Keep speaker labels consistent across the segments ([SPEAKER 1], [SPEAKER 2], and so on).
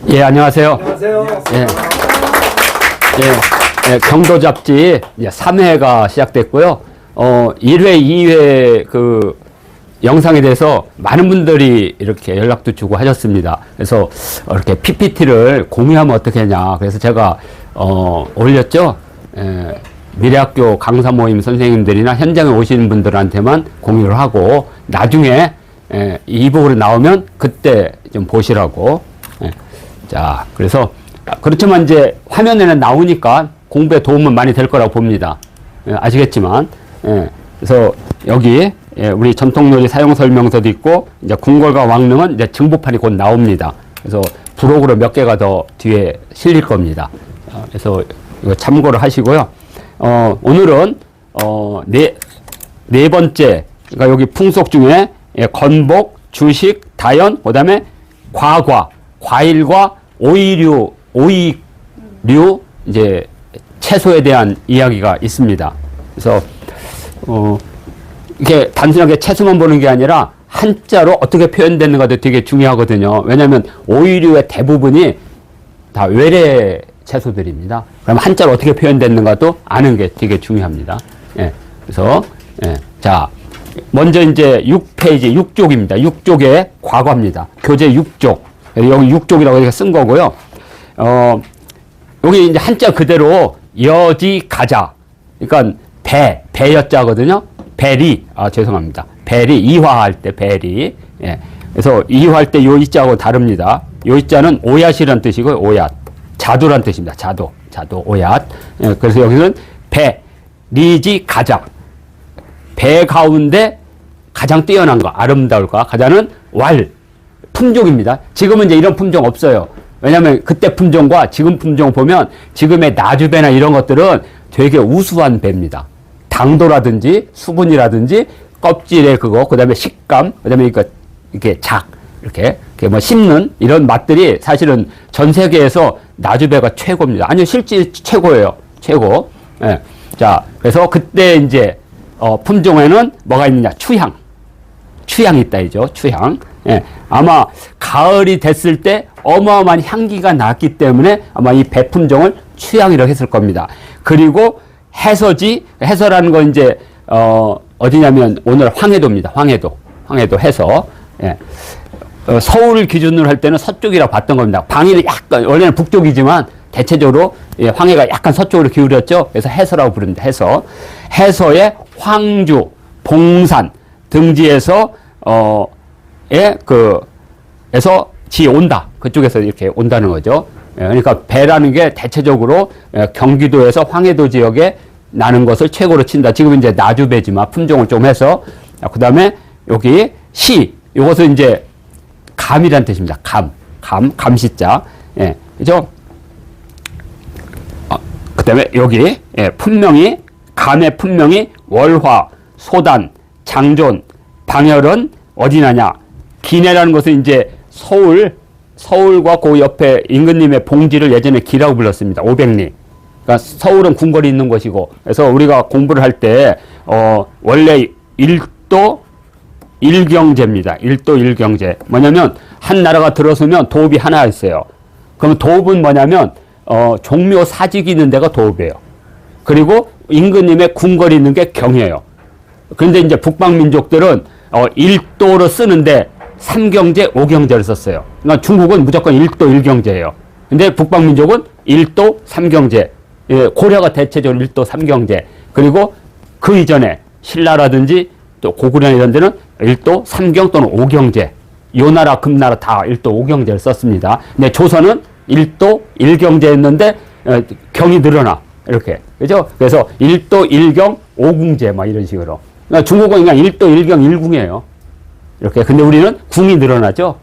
[SPEAKER 1] 예, 안녕하세요.
[SPEAKER 2] 안녕하세요.
[SPEAKER 1] 예, 예, 경도 잡지 3회가 시작됐고요. 1회, 2회 그 영상에 대해서 많은 분들이 이렇게 연락도 주고 하셨습니다. 그래서 이렇게 PPT를 공유하면 어떻게 하냐. 그래서 제가 올렸죠. 미래학교 강사 모임 선생님들이나 현장에 오시는 분들한테만 공유를 하고 나중에 이북으로 나오면 그때 좀 보시라고. 자, 그래서 그렇지만 이제 화면에는 나오니까 공부에 도움은 많이 될 거라고 봅니다. 아시겠지만, 그래서 여기 우리 전통놀이 사용 설명서도 있고 이제 궁궐과 왕릉은 이제 정보판이 곧 나옵니다. 그래서 부록으로 몇 개가 더 뒤에 실릴 겁니다. 그래서 이거 참고를 하시고요. 오늘은 네 번째, 그러니까 여기 풍속 중에 건복, 주식, 다연, 그다음에 과과, 과일과 오이류 이제 채소에 대한 이야기가 있습니다. 그래서 이게 단순하게 채소만 보는 게 아니라 한자로 어떻게 표현되는가도 되게 중요하거든요. 왜냐하면 오이류의 대부분이 다 외래 채소들입니다. 그럼 한자로 어떻게 표현됐는가도 아는 게 되게 중요합니다. 그래서 자, 먼저 이제 6페이지 6쪽입니다. 6쪽의 과거입니다. 교재 6쪽. 여기 6쪽이라고 이렇게 쓴 거고요. 여기 이제 한자 그대로 여지 가자. 그러니까 배여자거든요. 배리. 죄송합니다. 배리 이화할 때 배리. 그래서 이화할 때 요 이자하고 다릅니다. 요 이자는 오얏이라는 뜻이고요. 오얏. 자도란 뜻입니다. 자도 오얏. 그래서 여기는 배리지 가자. 배 가운데 가장 뛰어난 거, 아름다울 거, 가자는 품종입니다. 지금은 이제 이런 품종 없어요. 왜냐하면 그때 품종과 지금 품종 보면 지금의 나주배나 이런 것들은 되게 우수한 배입니다. 당도라든지 수분이라든지 껍질의 그거, 그 다음에 식감, 그 다음에 이렇게 이렇게 뭐 씹는 이런 맛들이 사실은 전 세계에서 나주배가 최고입니다. 아니요, 실제 최고예요. 최고. 자, 그래서 그때 이제 품종에는 뭐가 있느냐? 추향이 있다, 이죠. 추향. 아마 가을이 됐을 때 어마어마한 향기가 났기 때문에 아마 이 배품종을 추향이라고 했을 겁니다. 그리고 해서라는 건 이제, 어디냐면 오늘 황해도입니다. 황해도 해서. 서울 기준으로 할 때는 서쪽이라고 봤던 겁니다. 방위는 약간, 원래는 북쪽이지만 대체적으로 황해가 약간 서쪽으로 기울였죠. 그래서 해서라고 부릅니다. 해서의 황주, 봉산 등지에서 에서 온다. 그쪽에서 이렇게 온다는 거죠. 그러니까 배라는 게 대체적으로 경기도에서 황해도 지역에 나는 것을 최고로 친다. 지금 이제 나주배지만 품종을 좀 해서. 그 다음에 여기 이것은 이제 감이란 뜻입니다. 감시자. 그죠? 그 다음에 여기, 감의 품명이 월화, 소단, 장존, 방열은 어디 나냐? 기내라는 것은 이제 서울과 그 옆에 임금님의 봉지를 예전에 기라고 불렀습니다. 500리. 그러니까 서울은 궁궐이 있는 곳이고, 그래서 우리가 공부를 할 때, 원래 일도 일경제입니다. 일도 일경제. 뭐냐면, 한 나라가 들어서면 도읍이 하나 있어요. 그럼 도읍은 뭐냐면, 종묘 사직이 있는 데가 도읍이에요. 그리고 임금님의 궁궐이 있는 게 경이에요. 그런데 이제 북방민족들은 일도로 쓰는데 3경제, 5경제를 썼어요. 그러니까 중국은 무조건 일도 1경제예요. 근데 북방민족은 일도 3경제. 고려가 대체적으로 일도 3경제. 그리고 그 이전에 신라라든지 또 고구려 이런 데는 일도 3경 또는 5경제. 요 나라, 금나라 다 일도 5경제를 썼습니다. 근데 조선은 일도 1경제였는데 경이 늘어나. 이렇게. 그죠? 그래서 일도 1경 5궁제 막 이런 식으로. 그러니까 중국은 그냥 일도 1경 1궁이에요. 이렇게. 근데 우리는 궁이 늘어나죠.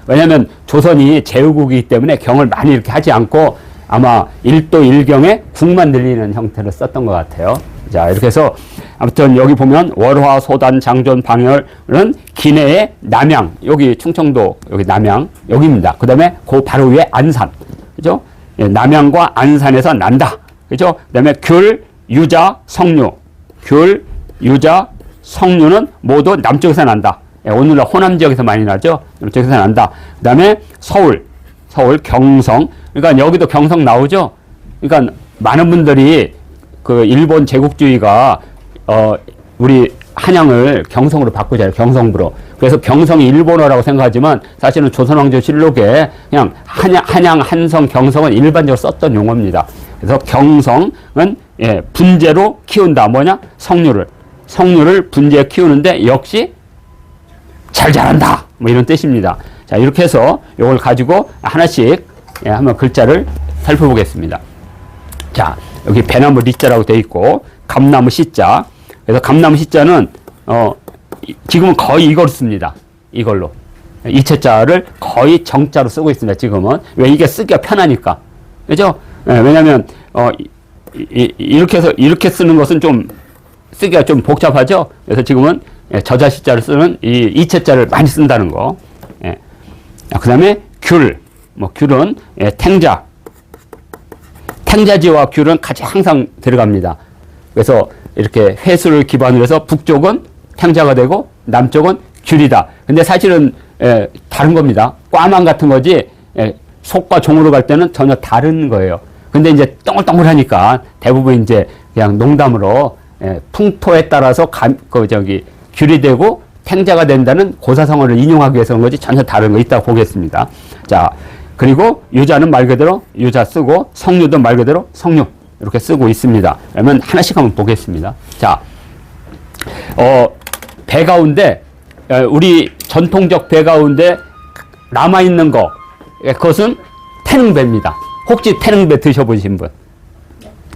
[SPEAKER 1] 왜냐하면 조선이 제후국이기 때문에 경을 많이 이렇게 하지 않고 아마 일도 1경에 궁만 늘리는 형태로 썼던 것 같아요. 자, 이렇게 해서 아무튼 여기 보면 월화, 소단, 장존, 방열은 기내의 남양, 여기 충청도, 여기 남양, 여기입니다. 그 다음에 그 바로 위에 안산. 그죠? 남양과 안산에서 난다. 그죠? 그 다음에 귤, 유자, 석류. 귤, 유자, 석류는 모두 남쪽에서 난다. 오늘날 호남 지역에서 많이 나죠. 이쪽에서 난다. 그 다음에 서울, 경성. 그러니까 여기도 경성 나오죠. 그러니까 많은 분들이 그 일본 제국주의가 우리 한양을 경성으로 바꾸잖아요. 경성부로. 그래서 경성이 일본어라고 생각하지만 사실은 조선왕조실록에 그냥 한양, 한성, 경성은 일반적으로 썼던 용어입니다. 그래서 경성은 분재로 키운다. 뭐냐? 성류를 분재에 키우는데 역시 잘 자란다. 뭐 이런 뜻입니다. 자, 이렇게 해서 이걸 가지고 하나씩 한번 글자를 살펴보겠습니다. 자, 여기 배나무 리자라고 되어 있고 감나무 시자. 그래서 감나무 시자는 지금은 거의 이걸 씁니다. 이걸로. 이체자를 거의 정자로 쓰고 있습니다. 지금은. 왜? 이게 쓰기가 편하니까. 그죠? 왜냐면 이렇게 해서 이렇게 쓰는 것은 좀 쓰기가 좀 복잡하죠. 그래서 지금은 저자 시자를 쓰는 이 이체자를 많이 쓴다는 거. 그다음에 귤. 귤은 탱자. 탱자지와 귤은 같이 항상 들어갑니다. 그래서 이렇게 회수를 기반으로 해서 북쪽은 탱자가 되고 남쪽은 귤이다. 근데 사실은 다른 겁니다. 꽈만 같은 거지 속과 종으로 갈 때는 전혀 다른 거예요. 근데 이제 동글동글하니까 대부분 이제 그냥 농담으로 풍토에 따라서 귤이 되고 탱자가 된다는 고사성어를 인용하기 위해서 그런 거지 전혀 다른 거 이따가 보겠습니다. 자, 그리고 유자는 말 그대로 유자 쓰고 성류도 말 그대로 성류 이렇게 쓰고 있습니다. 그러면 하나씩 한번 보겠습니다. 자, 배 가운데 우리 전통적 배 가운데 남아있는 거 그것은 태능배입니다. 혹시 태능배 드셔보신 분?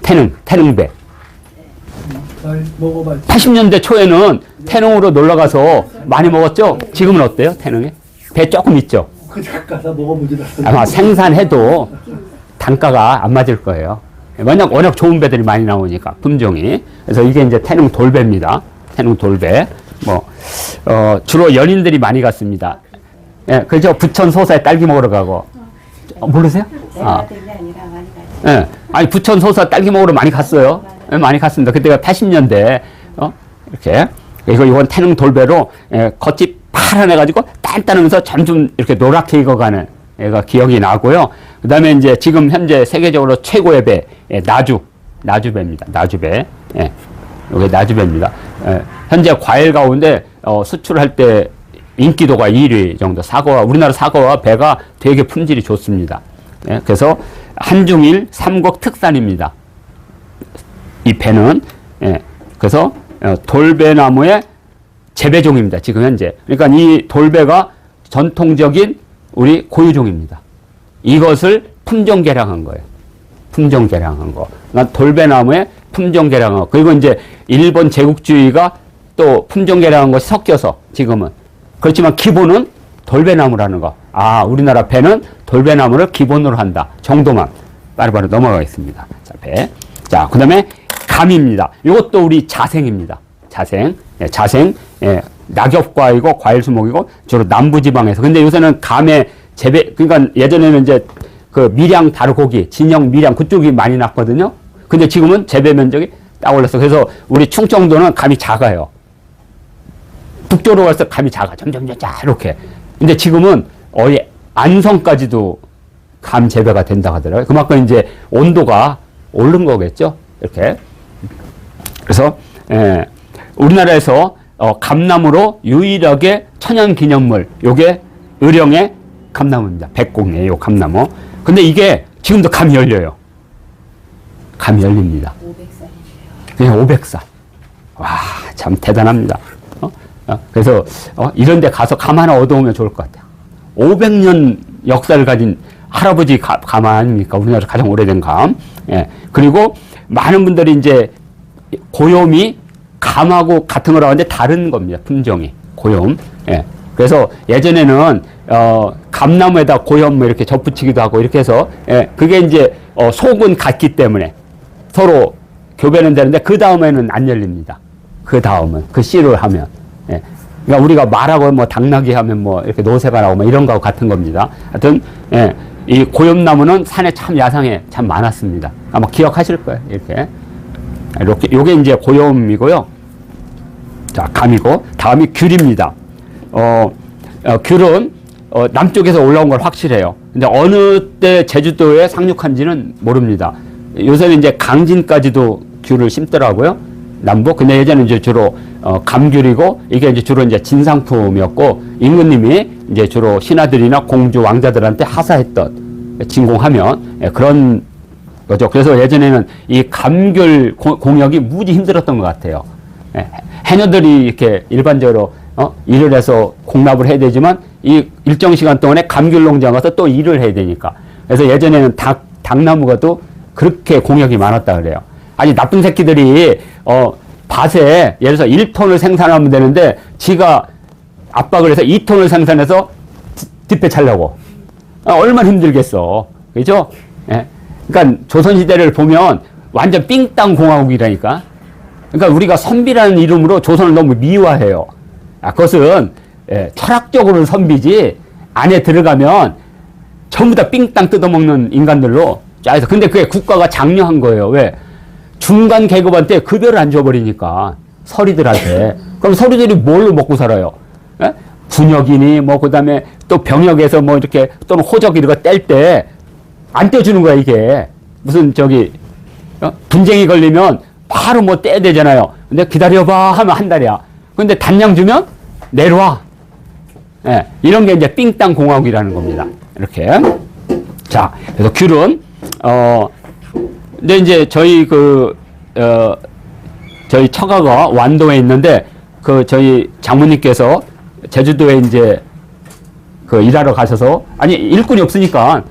[SPEAKER 1] 태능배. 80년대 초에는 태능으로 놀러가서 많이 먹었죠? 지금은 어때요? 태능에? 배 조금 있죠? 아마 생산해도 단가가 안 맞을 거예요. 워낙 좋은 배들이 많이 나오니까, 품종이. 그래서 이게 이제 태능 돌배입니다. 태능 돌배. 주로 연인들이 많이 갔습니다. 예, 그죠? 부천 소사에 딸기 먹으러 가고. 모르세요? 예. 아니, 부천 소사 딸기 먹으러 많이 갔어요. 예, 많이 갔습니다. 그때가 80년대, 이렇게. 그리고 이건 태능 돌배로, 겉이 파란해가지고 단단하면서 점점 이렇게 노랗게 익어가는 애가 기억이 나고요. 그 다음에 이제 지금 현재 세계적으로 최고의 배, 나주배입니다. 나주배. 예. 이게 나주배입니다. 현재 과일 가운데, 수출할 때 인기도가 1위 정도. 우리나라 사과와 배가 되게 품질이 좋습니다. 예. 그래서 한중일 삼국 특산입니다. 이 배는. 예. 그래서 돌배나무의 재배종입니다. 지금 현재. 그러니까 이 돌배가 전통적인 우리 고유종입니다. 이것을 품종 개량한 거예요. 품종 개량한 거. 그러니까 돌배나무의 품종 개량한 거. 그리고 이제 일본 제국주의가 또 품종 개량한 것이 섞여서 지금은. 그렇지만 기본은 돌배나무라는 거. 아, 우리나라 배는 돌배나무를 기본으로 한다. 정도만 바로바로 넘어가겠습니다. 자, 배. 자, 그 다음에 감입니다. 이것도 우리 자생입니다. 자생. 예, 자생. 예, 낙엽과이고 과일 수목이고 주로 남부지방에서. 근데 요새는 감의 재배, 그러니까 예전에는 이제 그 밀양 다루고기, 진영 밀양 그쪽이 많이 났거든요. 근데 지금은 재배 면적이 딱 올랐어. 그래서 우리 충청도는 감이 작아요. 북쪽으로 갈수록 감이 작아. 점점 이렇게. 근데 지금은 안성까지도 감 재배가 된다고 하더라고요. 그만큼 이제 온도가 오른 거겠죠. 이렇게. 그래서, 우리나라에서 감나무로 유일하게 천연기념물, 요게 의령의 감나무입니다. 백곡리에 요 감나무. 근데 이게 지금도 감이 열려요. 감이 열립니다. 500살이에요. 네, 500살. 와, 참 대단합니다. 그래서 이런 데 가서 감 하나 얻어오면 좋을 것 같아요. 500년 역사를 가진 할아버지 감 아닙니까? 우리나라 가장 오래된 감. 예. 그리고 많은 분들이 이제 고염이 감하고 같은 거라고 하는데 다른 겁니다. 품종이. 고염. 예. 그래서 예전에는 감나무에다 고염 뭐 이렇게 접붙이기도 하고 이렇게 해서 그게 이제 속은 같기 때문에 서로 교배는 되는데 그 다음에는 안 열립니다. 그 다음은 그 씨를 하면. 예. 그러니까 우리가 말하고 뭐 당나귀 하면 뭐 이렇게 노새가 나오고 뭐 이런 거하고 같은 겁니다. 하여튼 이 고염나무는 산에 참 야상에 참 많았습니다. 아마 기억하실 거예요. 이렇게 요게 이제 고염이고요. 자, 감이고 다음이 귤입니다. 귤은 남쪽에서 올라온 걸 확실해요. 근데 어느 때 제주도에 상륙한지는 모릅니다. 요새는 이제 강진까지도 귤을 심더라고요. 남북. 근데 예전에 이제 주로 감귤이고 이게 이제 주로 이제 진상품이었고 임금님이 이제 주로 신하들이나 공주 왕자들한테 하사했던 진공하면 그런 거죠. 그래서 예전에는 이 감귤 공역이 무지 힘들었던 것 같아요. 해녀들이 이렇게 일반적으로 일을 해서 공납을 해야 되지만 이 일정 시간 동안에 감귤 농장 가서 또 일을 해야 되니까. 그래서 예전에는 닭나무가 또 그렇게 공역이 많았다 그래요. 아니 나쁜 새끼들이 밭에 예를 들어서 1톤을 생산하면 되는데 지가 압박을 해서 2톤을 생산해서 뒷배 차려고. 얼마나 힘들겠어. 그죠? 예. 그러니까 조선시대를 보면 완전 삥땅 공화국이라니까. 그러니까 우리가 선비라는 이름으로 조선을 너무 미화해요. 그것은 철학적으로는 선비지 안에 들어가면 전부 다 삥땅 뜯어먹는 인간들로 짜여서. 근데 그게 국가가 장려한 거예요. 왜? 중간 계급한테 급여를 안 줘버리니까 서리들한테. 그럼 서리들이 뭘로 먹고 살아요? 군역이니 뭐 그다음에 또 병역에서 뭐 이렇게 또는 호적 이런 거 뗄 때 안 떼주는 거야 이게. 무슨 분쟁이 걸리면 바로 뭐 떼야 되잖아요. 근데 기다려봐 하면 한 달이야. 근데 단량 주면 내려와. 이런 게 이제 삥땅 공화국이라는 겁니다. 이렇게. 자, 그래서 귤은 근데 이제 저희 저희 처가가 완도에 있는데 저희 장모님께서 제주도에 이제 일하러 가셔서 아니 일꾼이 없으니까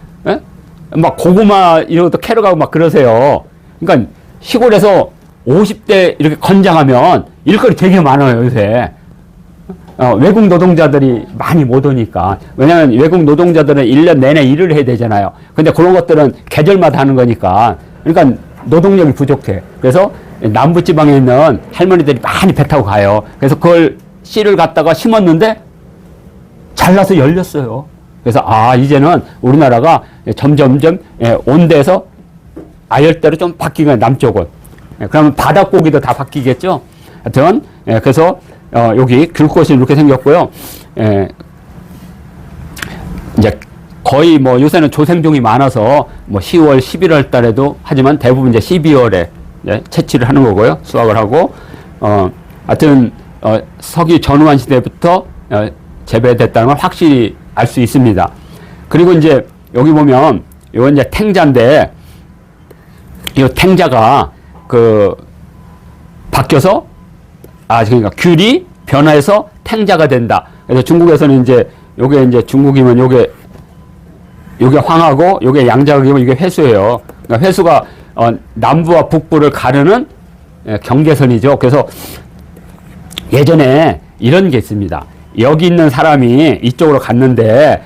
[SPEAKER 1] 막 고구마 이런 것도 캐러 가고 막 그러세요. 그러니까 시골에서 50대 이렇게 건장하면 일거리 되게 많아요 요새. 외국 노동자들이 많이 못 오니까. 왜냐면 외국 노동자들은 1년 내내 일을 해야 되잖아요. 근데 그런 것들은 계절마다 하는 거니까. 그러니까 노동력이 부족해. 그래서 남부지방에 있는 할머니들이 많이 배 타고 가요. 그래서 그걸 씨를 갖다가 심었는데 잘나서 열렸어요. 그래서 이제는 우리나라가 점점점 온대에서 아열대로 좀 바뀌는 남쪽은. 그러면 바닷고기도 다 바뀌겠죠. 하여튼 그래서 여기 귤꽃이 이렇게 생겼고요. 이제 거의 뭐 요새는 조생종이 많아서 뭐 10월, 11월 달에도 하지만 대부분 이제 12월에 채취를 하는 거고요. 수확을 하고 하여튼 서기 전후한 시대부터 재배됐다는 걸 확실히 알 수 있습니다. 그리고 이제 여기 보면 이건 이제 탱자인데 이 탱자가 바뀌어서 그러니까 귤이 변화해서 탱자가 된다. 그래서 중국에서는 이제 요게 이제 중국이면 요게 황하고 요게 양자각이면 이게 회수예요. 그러니까 회수가 남부와 북부를 가르는 경계선이죠. 그래서 예전에 이런 게 있습니다. 여기 있는 사람이 이쪽으로 갔는데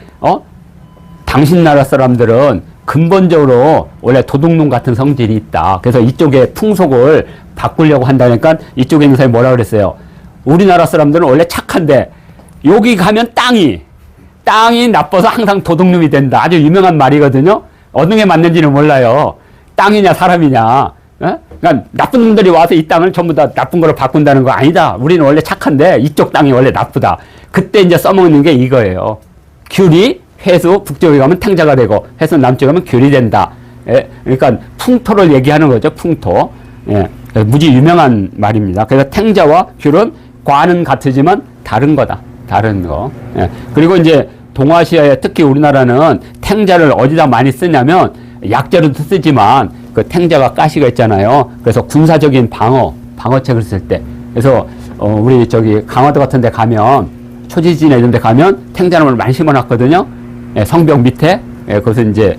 [SPEAKER 1] 당신 나라 사람들은 근본적으로 원래 도둑놈 같은 성질이 있다. 그래서 이쪽의 풍속을 바꾸려고 한다니까 이쪽에 있는 사람이 뭐라 그랬어요? 우리나라 사람들은 원래 착한데 여기 가면 땅이 나빠서 항상 도둑놈이 된다. 아주 유명한 말이거든요. 어느 게 맞는지는 몰라요. 땅이냐 사람이냐. 그러니까 나쁜 놈들이 와서 이 땅을 전부 다 나쁜 거로 바꾼다는 거 아니다. 우리는 원래 착한데 이쪽 땅이 원래 나쁘다. 그때 이제 써먹는 게 이거예요. 귤이 회수 북쪽에 가면 탱자가 되고 회수 남쪽에 가면 귤이 된다. 그러니까 풍토를 얘기하는 거죠. 풍토. 무지 유명한 말입니다. 그래서 탱자와 귤은 과는 같으지만 다른 거다. 다른 거. 그리고 이제 동아시아에 특히 우리나라는 탱자를 어디다 많이 쓰냐면 약재로도 쓰지만 그 탱자가 가시가 있잖아요. 그래서 군사적인 방어책을 쓸 때. 그래서 우리 강화도 같은 데 가면 초지진 이런 데 가면 탱자나무를 많이 심어놨거든요. 성벽 밑에. 그것은 이제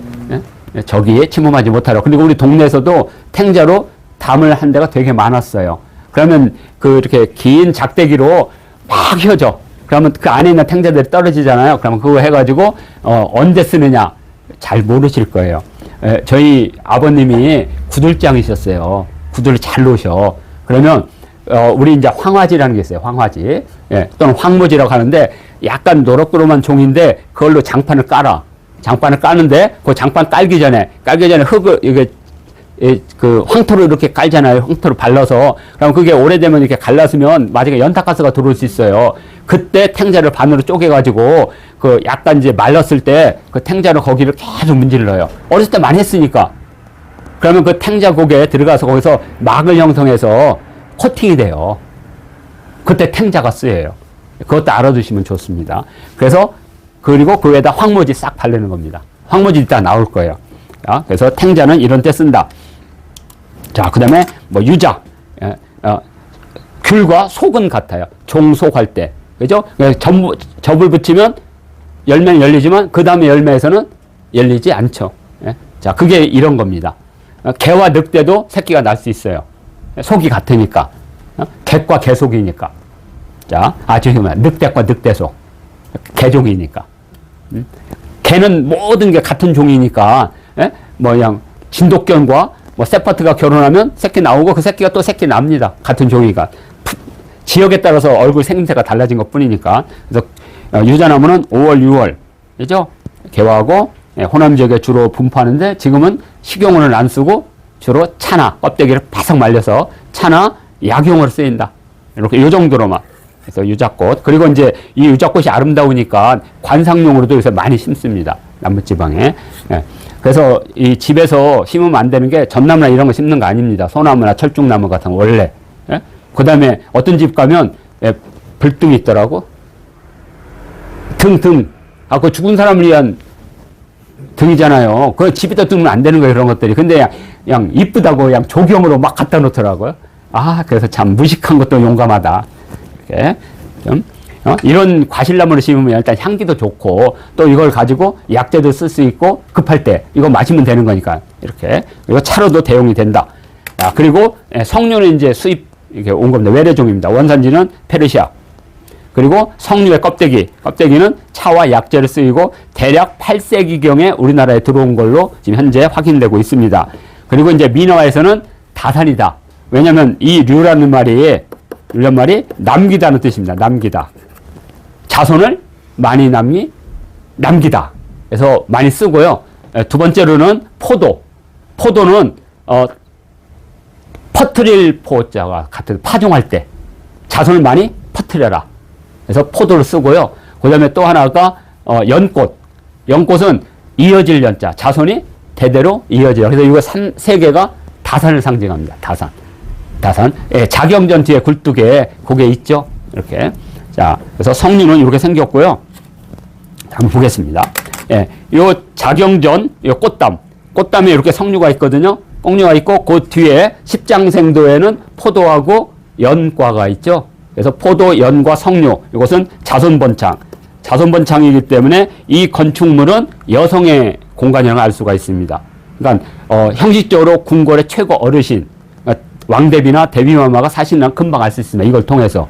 [SPEAKER 1] 적이 침범하지 못하라고. 그리고 우리 동네에서도 탱자로 담을 한 데가 되게 많았어요. 그러면 이렇게 긴 작대기로 막 휘어져. 그러면 그 안에 있는 탱자들이 떨어지잖아요. 그러면 그거 해가지고 언제 쓰느냐 잘 모르실 거예요. 저희 아버님이 구들장이셨어요. 구들을 잘 놓으셔. 그러면 우리 이제 황화지라는 게 있어요. 황화지. 또는 황무지라고 하는데 약간 노릇노릇한 종인데 그걸로 장판을 깔아. 장판을 까는데 그 장판 깔기 전에 흙을 이게 그 황토로 이렇게 깔잖아요. 황토로 발라서. 그럼 그게 오래되면 이렇게 갈라서면 마지막에 연탄가스가 들어올 수 있어요. 그때 탱자를 반으로 쪼개가지고 그 약간 이제 말랐을 때 그 탱자로 거기를 계속 문질러요. 어렸을 때 많이 했으니까. 그러면 그 탱자 고개에 들어가서 거기서 막을 형성해서 코팅이 돼요. 그때 탱자가 쓰여요. 그것도 알아두시면 좋습니다. 그래서 그리고 그 위에다 황모지 싹 바르는 겁니다. 황모지 이따 나올 거예요. 자, 그래서 탱자는 이런 때 쓴다. 자, 그 다음에 뭐 유자, 귤과 속은 같아요. 종속할 때. 그죠? 접을 붙이면 열매는 열리지만 그 다음에 열매에서는 열리지 않죠. 예? 자, 그게 이런 겁니다. 개와 늑대도 새끼가 날 수 있어요. 속이 같으니까. 객과 개속이니까. 자, 늑대과 늑대속. 개종이니까. 개는 모든 게 같은 종이니까, 예? 뭐, 그냥, 진돗견과 뭐, 세파트가 결혼하면 새끼 나오고 그 새끼가 또 새끼 납니다. 같은 종이가. 지역에 따라서 얼굴 생김새가 달라진 것 뿐이니까. 그래서, 유자나무는 5월, 6월. 그죠? 개화하고, 예, 호남 지역에 주로 분포하는데 지금은 식용으로는 안 쓰고 주로 차나 껍데기를 바삭 말려서 차나 약용으로 쓰인다. 이렇게 요 정도로만. 그래서 유자꽃. 그리고 이제 이 유자꽃이 아름다우니까 관상용으로도 요새 많이 심습니다. 남부지방에. 예. 그래서 이 집에서 심으면 안 되는 게 전나무나 이런 거 심는 거 아닙니다. 소나무나 철쭉나무 같은 거 원래. 예? 그 다음에 어떤 집 가면 예, 불등이 있더라고. 등. 그 죽은 사람을 위한 등이잖아요. 그 집에다 두면 안 되는 거예요, 그런 것들이. 근데 그냥 이쁘다고 그냥 조경으로 막 갖다 놓더라고요. 그래서 참 무식한 것도 용감하다. 이렇게 좀, 이런 과실나무를 심으면 일단 향기도 좋고 또 이걸 가지고 약재도 쓸 수 있고 급할 때 이거 마시면 되는 거니까 이렇게. 이거 차로도 대용이 된다. 그리고 석류는 이제 수입 이렇게 온 겁니다. 외래종입니다. 원산지는 페르시아. 그리고 석류의 껍데기는 차와 약재를 쓰이고 대략 8세기경에 우리나라에 들어온 걸로 지금 현재 확인되고 있습니다. 그리고 이제 민화에서는 다산이다. 왜냐하면 이 류라는 말이 남기다는 뜻입니다. 남기다. 자손을 많이 남기다. 그래서 많이 쓰고요. 두 번째로는 포도는 퍼뜨릴 포자가 같은 파종할 때 자손을 많이 퍼뜨려라. 그래서 포도를 쓰고요. 그 다음에 또 하나가, 연꽃은 이어질 연자. 자손이 대대로 이어져요. 그래서 이거 세 개가 다산을 상징합니다. 다산. 예, 자경전 뒤에 굴뚝에 그게 있죠. 이렇게. 자, 그래서 석류는 이렇게 생겼고요. 한번 보겠습니다. 예, 요 자경전, 요 꽃담에 이렇게 석류가 있거든요. 꽁류가 있고, 그 뒤에 십장생도에는 포도하고 연과가 있죠. 그래서 포도, 연과 석류, 이것은 자손번창이기 때문에 이 건축물은 여성의 공간이라고 알 수가 있습니다. 그러니까 형식적으로 궁궐의 최고 어르신, 그러니까 왕대비나 대비마마가 사실은 금방 알 수 있습니다. 이걸 통해서.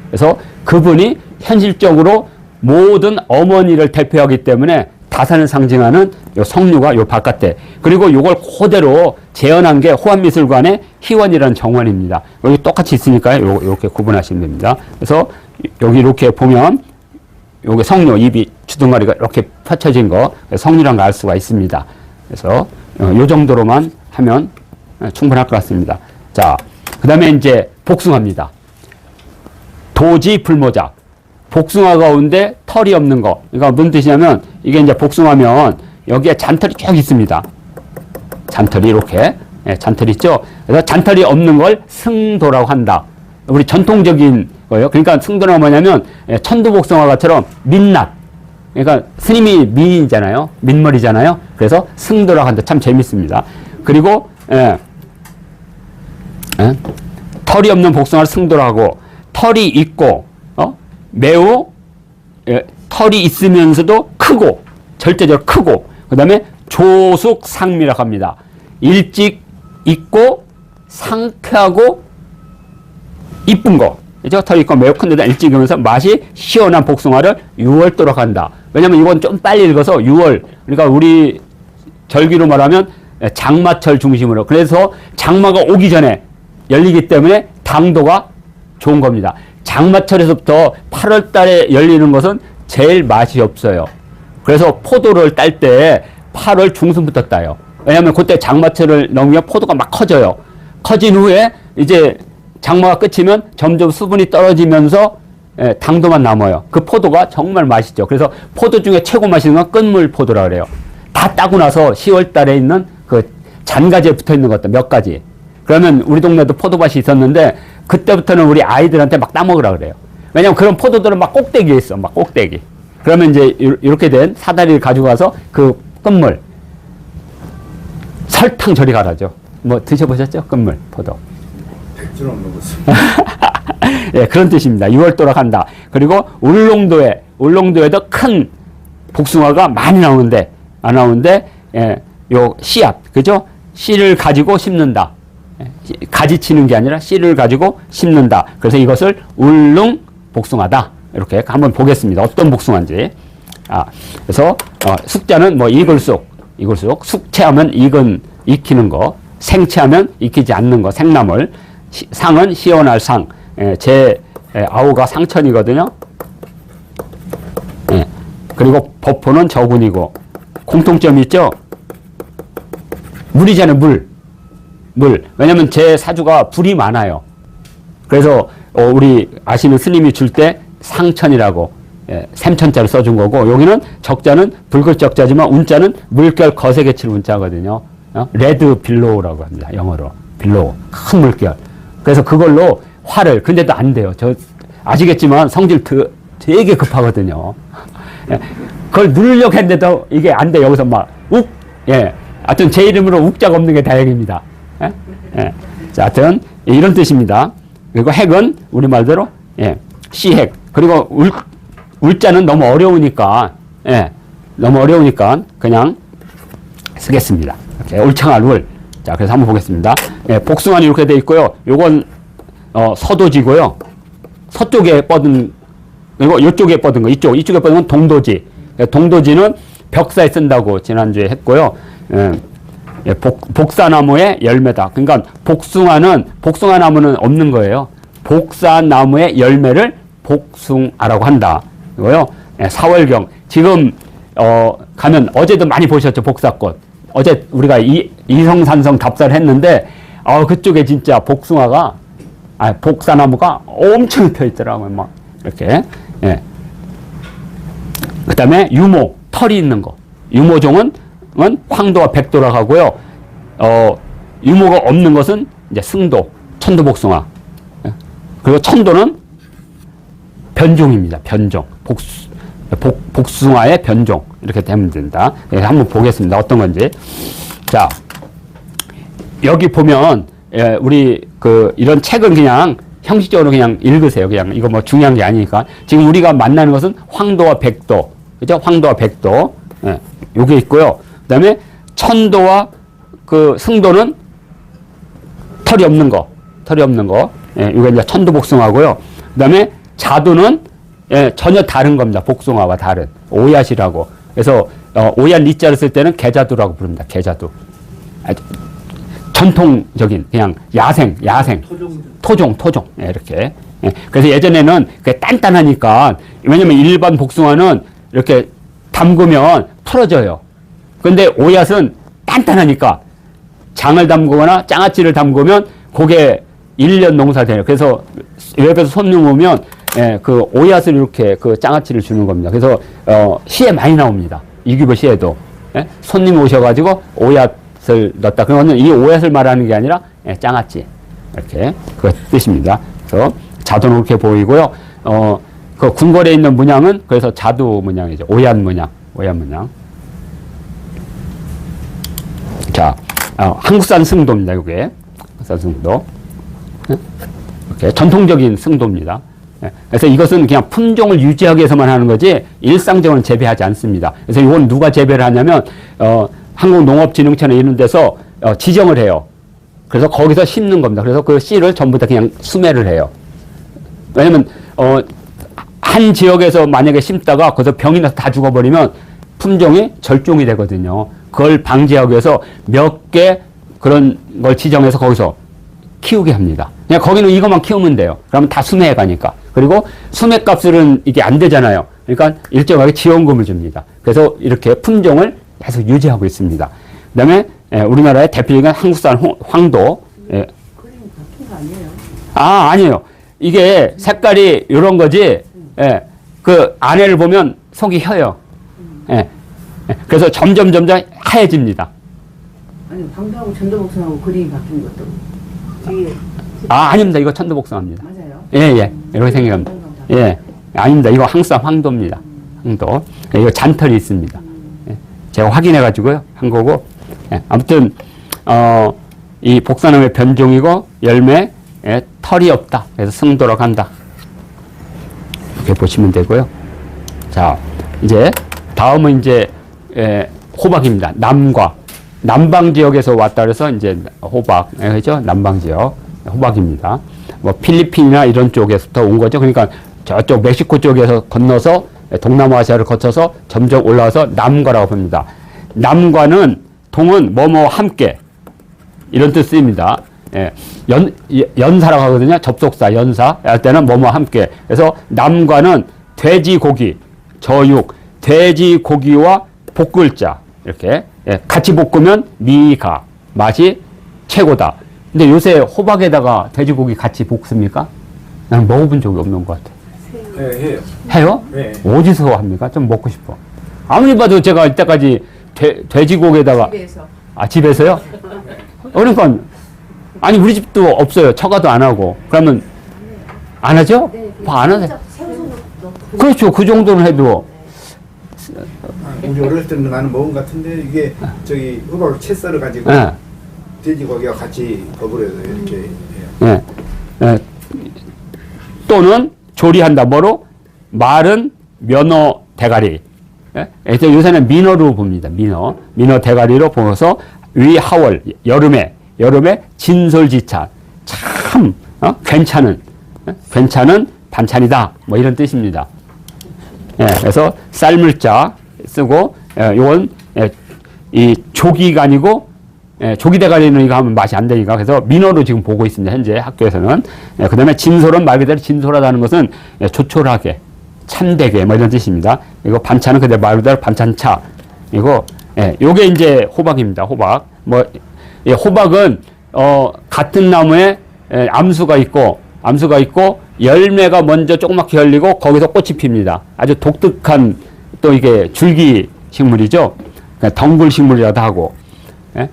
[SPEAKER 1] 그래서 그분이 현실적으로 모든 어머니를 대표하기 때문에 다산을 상징하는 요 석류가 요 바깥에. 그리고 이걸 그대로 재현한 게 호암미술관의 희원이라는 정원입니다. 여기 똑같이 있으니까요. 이렇게 구분하시면 됩니다. 그래서 여기 이렇게 보면 요게 석류, 입이 주둥아리가 이렇게 펼쳐진 거 석류란 걸 알 수가 있습니다. 그래서 요 정도로만 하면 충분할 것 같습니다. 자, 그 다음에 이제 복숭아입니다. 도지불모자. 복숭아 가운데 털이 없는 거. 그러니까 무슨 뜻이냐면 이게 이제 복숭아면 여기에 잔털이 쭉 있습니다. 잔털이 이렇게. 예, 잔털이 있죠. 그래서 잔털이 없는 걸 승도라고 한다. 우리 전통적인 거예요. 그러니까 승도가 뭐냐면 천도복숭아가처럼 민낯. 그러니까 스님이 민이잖아요. 민머리잖아요. 그래서 승도라고 한다. 참 재밌습니다. 그리고 털이 없는 복숭아를 승도라고 하고 털이 있고 매우 털이 있으면서도 크고 절대적으로 크고 그 다음에 조숙상미라고 합니다. 일찍 있고 상쾌하고 이쁜 거. 그죠? 털이 있고 매우 큰데다 일찍 익으면서 맛이 시원한 복숭아를 6월도록 한다. 왜냐면 이건 좀 빨리 익어서 6월, 그러니까 우리 절기로 말하면 장마철 중심으로. 그래서 장마가 오기 전에 열리기 때문에 당도가 좋은 겁니다. 장마철에서부터 8월 달에 열리는 것은 제일 맛이 없어요. 그래서 포도를 딸 때 8월 중순부터 따요. 왜냐하면 그때 장마철을 넘기면 포도가 막 커져요. 커진 후에 이제 장마가 끝이면 점점 수분이 떨어지면서 당도만 남아요. 그 포도가 정말 맛있죠. 그래서 포도 중에 최고 맛있는 건 끝물 포도라 그래요. 다 따고 나서 10월 달에 있는 그 잔가지에 붙어 있는 것들 몇 가지. 그러면 우리 동네도 포도밭이 있었는데 그때부터는 우리 아이들한테 막 따먹으라 그래요. 왜냐면 그런 포도들은 막 꼭대기에 있어. 막 꼭대기. 그러면 이제 이렇게 된 사다리를 가지고 가서 그 끝물 설탕 저리 가라죠. 뭐 드셔보셨죠? 끝물 포도.
[SPEAKER 2] 백줄 없는 것을.
[SPEAKER 1] 예, 그런 뜻입니다. 6월도라 간다. 그리고 울릉도에도 큰 복숭아가 많이 나오는데, 안 나오는데, 예, 요 씨앗, 그죠? 씨를 가지고 심는다. 예, 가지 치는 게 아니라 씨를 가지고 심는다. 그래서 이것을 울릉 복숭아다. 이렇게 한번 보겠습니다. 어떤 복숭아인지. 그래서, 숙자는 뭐 이글쑥, 숙채하면 익히는 거, 생채하면 익히지 않는 거, 생나물, 상은 시원할 상, 제 아우가 상천이거든요. 예. 그리고 법호는 저군이고 공통점이 있죠. 물이잖아요. 물. 왜냐하면 제 사주가 불이 많아요. 그래서 우리 아시는 스님이 줄 때 상천이라고 샘천자를 써준 거고, 여기는 적자는 붉을 적자지만 운자는 물결 거세게 칠 운자거든요. 레드 빌로우라고 합니다. 영어로 빌로우, 큰 물결. 그래서 그걸로 화를, 근데도 안 돼요. 저 아시겠지만 성질 되게 급하거든요. 그걸 누르려고 했는데도 이게 안 돼. 여기서 막 하여튼 제 이름으로 욱자가 없는 게 다행입니다. 자, 하여튼 이런 뜻입니다. 그리고 핵은 우리말대로 시핵. 그리고 울자는 너무 어려우니까 그냥 쓰겠습니다. 이렇게 울창할 울. 자, 그래서 한번 보겠습니다. 복숭아는 이렇게 돼 있고요. 요건 서도지고요. 서쪽에 뻗은, 그리고 이쪽에 뻗은 거, 이쪽에 뻗은 건 동도지. 동도지는 벽사에 쓴다고 지난주에 했고요. 복사나무의 열매다. 그러니까 복숭아나무는 없는 거예요. 복사나무의 열매를 복숭아라고 한다. 이거요. 사월경. 지금, 가면 어제도 많이 보셨죠. 복사꽃. 어제 우리가 이성산성 답사를 했는데, 그쪽에 진짜 복사나무가 엄청 펴 있더라고요. 막, 이렇게. 그 다음에 유모, 털이 있는 거. 유모종은 황도와 백도라고 하고요. 유모가 없는 것은 이제 승도, 천도복숭아. 그리고 천도는 변종입니다. 변종. 복숭아의 변종. 이렇게 되면 된다. 한번 보겠습니다. 어떤 건지. 자, 여기 보면, 우리, 이런 책은 그냥 형식적으로 그냥 읽으세요. 그냥 이거 뭐 중요한 게 아니니까. 지금 우리가 만나는 것은 황도와 백도. 그죠? 황도와 백도. 요게 있고요. 그 다음에 천도와 승도는 털이 없는 거. 요게 이제 천도복숭아고요. 그 다음에 자두는 전혀 다른 겁니다. 복숭아와 다른. 오얏이라고. 그래서, 오얏 리자를 쓸 때는 개자두라고 부릅니다. 개자두. 전통적인, 그냥 야생. 토종. 이렇게. 그래서 예전에는 그게 단단하니까, 왜냐면 일반 복숭아는 이렇게 담그면 풀어져요. 근데 오얏은 단단하니까 장을 담그거나 장아찌를 담그면 그게 1년 농사돼요. 그래서 옆에서 손님 오면 그 오얏을 이렇게 그 장아찌를 주는 겁니다. 그래서 시에 많이 나옵니다. 이규보 시에도 손님 오셔가지고 오얏을 넣었다. 그러면 이 오얏을 말하는 게 아니라 장아찌 이렇게 그 뜻입니다. 그래서 자도는 그렇게 보이고요. 그 궁궐에 있는 문양은 그래서 자두 문양이죠. 오얏 문양. 자, 한국산 승도입니다. 이게 한국산 승도. 이렇게 전통적인 승도입니다. 그래서 이것은 그냥 품종을 유지하기 위해서만 하는 거지 일상적으로는 재배하지 않습니다. 그래서 이건 누가 재배를 하냐면 한국농업진흥청에 이런 데서 지정을 해요. 그래서 거기서 심는 겁니다. 그래서 그 씨를 전부 다 그냥 수매를 해요. 왜냐면 한 지역에서 만약에 심다가 거기서 병이 나서 다 죽어버리면 품종이 절종이 되거든요. 그걸 방지하기 위해서 몇 개 그런 걸 지정해서 거기서 키우게 합니다. 그냥 거기는 이것만 키우면 돼요. 그러면 다 수매해 가니까. 그리고 수매값은 이게 안 되잖아요. 그러니까 일정하게 지원금을 줍니다. 그래서 이렇게 품종을 계속 유지하고 있습니다. 그 다음에 예, 우리나라의 대표적인 한국산 황도. 예.
[SPEAKER 3] 그림 바뀐 거 아니에요?
[SPEAKER 1] 아니에요. 이게 색깔이 이런 거지. 예, 그 안에를 보면 속이 혀요. 예. 예, 그래서 점점 하얘집니다.
[SPEAKER 3] 아니 방도하고 전도복숭아하고 그림이 바뀐 것도 되게
[SPEAKER 1] 아닙니다. 이거 천도복숭아입니다.
[SPEAKER 3] 맞아요.
[SPEAKER 1] 예. 이렇게 생각합니다. 예. 아닙니다. 이거 항상 황도입니다. 황도. 예, 이거 잔털이 있습니다. 예, 제가 확인해가지고요. 한 거고. 예, 아무튼, 이 복사나무의 변종이고, 열매, 예, 털이 없다. 그래서 승도로 간다. 이렇게 보시면 되고요. 자, 이제, 다음은 이제, 호박입니다. 남과. 남방 지역에서 왔다 그래서 이제 호박, 그죠? 남방 지역. 호박입니다. 뭐 필리핀이나 이런 쪽에서부터 온 거죠. 그러니까 저쪽 멕시코 쪽에서 건너서 동남아시아를 거쳐서 점점 올라와서 남과라고 봅니다. 남과는 동은 뭐뭐 함께 이런 뜻입니다. 예, 연사라고 하거든요. 접속사, 연사 할 때는 뭐뭐 함께. 그래서 남과는 돼지고기, 저육, 돼지고기와 볶을 자 이렇게 같이 볶으면 미가 맛이 최고다. 근데 요새 호박에다가 돼지고기 같이 볶습니까? 나는 먹어본 적이 없는 것 같아요.
[SPEAKER 2] 네, 해요.
[SPEAKER 1] 해요?
[SPEAKER 2] 네.
[SPEAKER 1] 어디서 합니까? 좀 먹고 싶어. 아무리 봐도 제가 이때까지 돼지고기에다가
[SPEAKER 3] 집에서
[SPEAKER 1] 집에서요? 그러니까 아니 우리 집도 없어요. 처가도 안 하고. 그러면 안 하죠? 안 하죠?
[SPEAKER 3] 새우젓 넣고
[SPEAKER 1] 그렇죠. 그 정도는 해도
[SPEAKER 2] 우리 어렸을 때는 나는 먹은 것 같은데 이게 저기 호박을 채 썰어 가지고
[SPEAKER 1] 예.
[SPEAKER 2] 돼지고기와 같이 버무려서 이렇게 해요.
[SPEAKER 1] 예. 예. 또는 조리한다. 뭐로? 마른 면어 대가리. 예? 그래서 요새는 민어로 봅니다. 민어 대가리로 보면서 위하월 여름에 진솔지찬 참 괜찮은 반찬이다. 뭐 이런 뜻입니다. 예, 그래서 삶을 자 쓰고 요건 이 조기가 아니고 조기 대가리는 이거 하면 맛이 안 되니까 그래서 민어로 지금 보고 있습니다. 현재 학교에서는. 그다음에 진솔은 말 그대로 진솔하다는 것은 조촐하게 참되게 뭐 이런 뜻입니다. 이거 반찬은 그대로 말 그대로 반찬차. 이거 요게 이제 호박입니다. 호박. 뭐 호박은 같은 나무에 암수가 있고 열매가 먼저 조그맣게 열리고 거기서 꽃이 핍니다. 아주 독특한 또 이게 줄기 식물이죠. 덩굴 식물이라도 하고.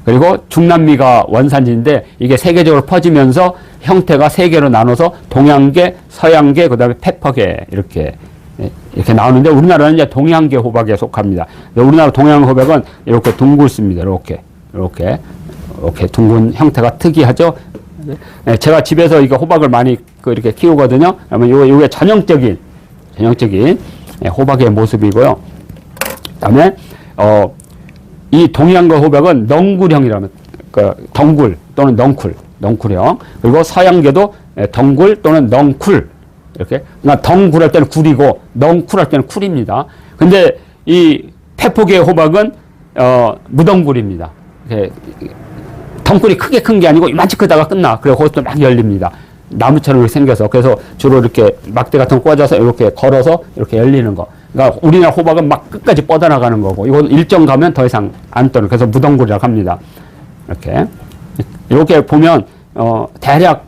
[SPEAKER 1] 그리고 중남미가 원산지인데 이게 세계적으로 퍼지면서 형태가 세 개로 나눠서 동양계, 서양계, 그다음에 페퍼계 이렇게 나오는데 우리나라는 이제 동양계 호박에 속합니다. 우리나라 동양 호박은 이렇게 둥글습니다. 이렇게 둥근 형태가 특이하죠. 제가 집에서 이거 호박을 많이 이렇게 키우거든요. 그러면 요게 전형적인 호박의 모습이고요. 그다음에 이 동양계 호박은 넝굴형이라면 덩굴 또는 넝쿨형. 그리고 서양계도 덩굴 또는 넝쿨 이렇게. 그러니까 덩굴 할 때는 굴이고 넝쿨 할 때는 쿨입니다. 근데 이 페포계 호박은 무덩굴입니다. 덩굴이 크게 큰 게 아니고 이만치 크다가 끝나. 그리고 거기서 막 열립니다. 나무처럼 이렇게 생겨서. 그래서 주로 이렇게 막대 같은 거 꽂아서 이렇게 걸어서 이렇게 열리는 거. 그러니까 우리나라 호박은 막 끝까지 뻗어나가는 거고, 이건 일정 가면 더 이상 안 떠는, 그래서 무덩굴이라고 합니다. 이렇게 보면, 대략,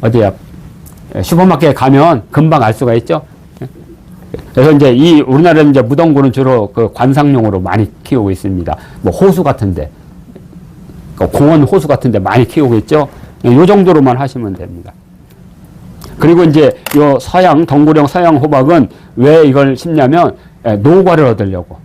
[SPEAKER 1] 어디야, 슈퍼마켓에 가면 금방 알 수가 있죠. 그래서 이제 우리나라는 이제 무덩굴은 주로 그 관상용으로 많이 키우고 있습니다. 뭐 호수 같은데, 공원 호수 같은데 많이 키우고 있죠. 요 정도로만 하시면 됩니다. 그리고 이제 요 덩굴형 서양 호박은 왜 이걸 심냐면 노과를 얻으려고.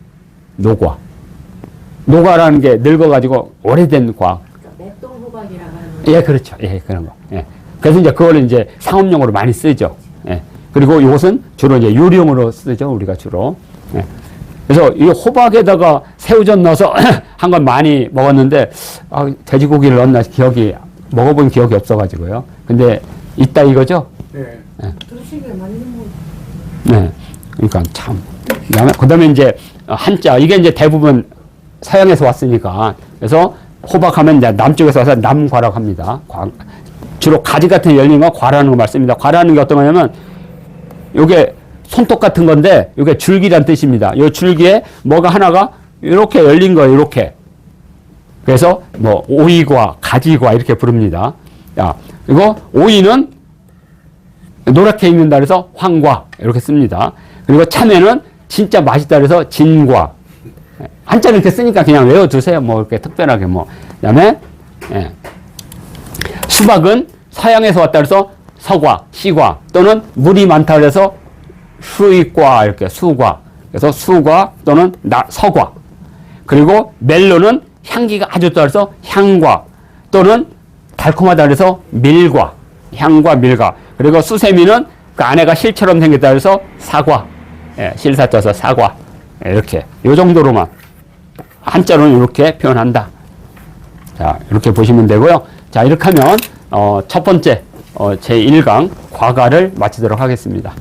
[SPEAKER 1] 노과라는 게 늙어가지고 오래된 과.
[SPEAKER 3] 맷동 호박이라고 하는 거.
[SPEAKER 1] 예, 그렇죠. 예, 그런 거. 예. 그래서 이제 그걸 이제 상업용으로 많이 쓰죠. 예. 그리고 이것은 주로 이제 유리용으로 쓰죠. 우리가 주로. 예. 그래서 이 호박에다가 새우젓 넣어서 한 건 많이 먹었는데, 돼지고기를 넣었나 먹어본 기억이 없어가지고요. 근데 있다 이거죠?
[SPEAKER 2] 네.
[SPEAKER 3] 드시기에 맞는 거.
[SPEAKER 1] 네. 그러니까 참. 그 다음에 이제 한자. 이게 이제 대부분 서양에서 왔으니까. 그래서 호박하면 이제 남쪽에서 와서 남과라고 합니다. 주로 가지 같은 열린 거 과라는 거 말씀입니다. 과라는 게 어떤 거냐면, 요게 손톱 같은 건데, 요게 줄기란 뜻입니다. 요 줄기에 뭐가 하나가 이렇게 열린 거예요. 그래서 뭐 오이과, 가지과 이렇게 부릅니다. 자, 그리고 오이는 노랗게 익는다 그래서 황과 이렇게 씁니다. 그리고 참외는 진짜 맛있다 그래서 진과. 한자를 이렇게 쓰니까 그냥 외워두세요. 뭐 이렇게 특별하게 뭐. 그다음에 예. 수박은 서양에서 왔다 그래서 서과, 시과 또는 물이 많다 그래서 수익과 이렇게 수과. 그래서 수과 또는 서과. 그리고 멜론은 향기가 아주 좋아서 향과 또는 달콤하다 그래서 밀과. 향과 밀과. 그리고 수세미는 그 안에가 실처럼 생겼다 그래서 사과. 예, 실사 써서 사과. 예, 이렇게. 요 정도로만. 한자로는 이렇게 표현한다. 자, 이렇게 보시면 되고요. 자, 이렇게 하면 첫 번째 제1강 과가를 마치도록 하겠습니다.